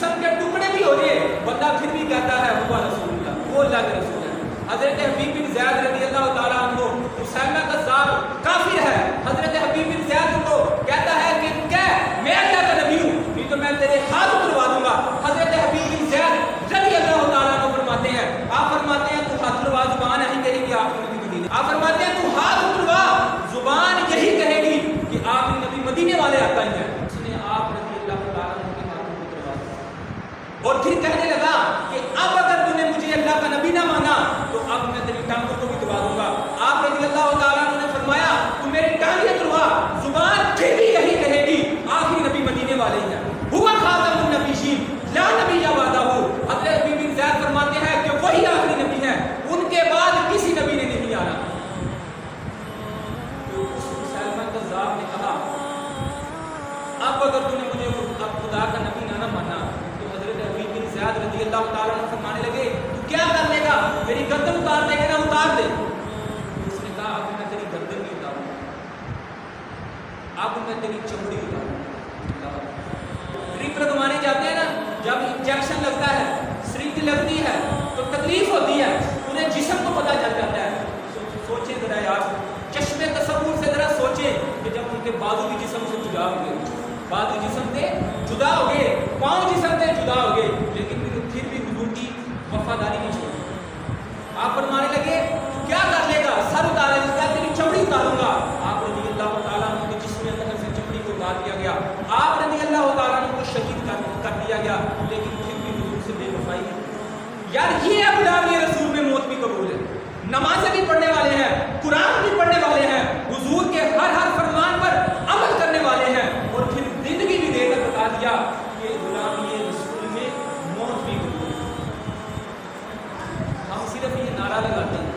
जिस्म के टुकड़े भी हो जाए, बंदा फिर भी कहता है हुआ रसूलुल्लाह, वो अल्लाह के रसूल है। हजरत हबीब बिन ज़ैद रज़ी अल्लाह तआला अन्हु, उसामा कज़्ज़ाब काफिर है, हजरत हबीब बिन ज़ैद को कहता है कि कह मैं अल्लाह का नबी हूँ, नहीं तो मैं तेरे हाथ उतरवा दूंगा। हजरत हबीब बिन ज़ैद रज़ी अल्लाह तआला अन्हु फरमाते हैं, आप फरमाते हैं तू हाथ उतरवा, जुबान यही कहेगी आपकी नबी मदीने, आप फरमाते हैं तू हाथ उतरवा, जुबान यही कहेगी कि आपकी नबी मदीने वाले आता ही है। उसने आप रज़ी अल्लाह तआला अन्हु के हाथ उतरवा दिया और फिर कहने लगा कि अब अगर तूने मुझे अल्लाह का नबी ना माना तो अब मैं तेरी टांगों को भी दबा दूंगा। आप रज़ी अल्लाह तआला अन्हु ने फरमाया तू मेरी टांगें तुड़वा, जुबान फिर भी यही कहेगी आखिरी नबी मदीने वाले ही है, हुआ खातमुन नबीयीन ला नबिय्य बअदहु। हज़रत हबीब बिन ज़ैद फरमाते हैं कि वही आखिरी नबी है, उनके बाद किसी नबी ने नहीं आना। तो उस मुसलमान कज़्ज़ाब ने कहा अब अगर तूने मुझे अब खुदा का नबी ना माना तो हज़रत हबीब बिन ज़ैद रज़ी अल्लाह तआला अन्हु फरमाने लगे तू क्या कर लेगा, मेरी गर्दन उतार देगा ना, उतार दे। उसने कहा अब मैं तेरी गर्दन नहीं उतारूंगा, अब मैं तेरी चमड़ी उतारूंगा। ड्रिप लगवाने जाते हैं ना, जब इंजेक्शन लगता है, सिरिंज लगती है तो तकलीफ होती है, पूरे जिस्म को पता चल जाता है। सोचे जरा यार, चश्मे तसव्वुर से जरा सोचे कि जब उनके बाजू भी जिस्म से जुदा हो गए, बाजू जिस्म से जुदा हो गए, पाँव जिस्म से जुदा हो गए, लेकिन फिर भी हुजूर की वफादारी नहीं छोड़ी। आप फरमाने लगे तू क्या कर लेगा, सर उतारेगा, तेरी चमड़ी उतारूंगा। आप रज़ी अल्लाह तआला अन्हु के जिस्म अंदर से चमड़ी को उतार दिया गया, आप रज़ी अल्लाह तआला अन्हु को शहीद कर दिया गया, लेकिन फिर भी हुजूर से बेवफाई नहीं। यार ये है गुलामी रसूल में मौत भी कबूल है, नमाज़ें भी पढ़ने वाले हैं, कुरान भी पढ़ने वाले हैं, हुजूर के हर हर फरमान पर अमल करने वाले हैं, और फिर जिंदगी भी देकर बता दिया कि गुलामी रसूल में मौत भी कबूल है। हम सिर्फ ये नारा लगाते हैं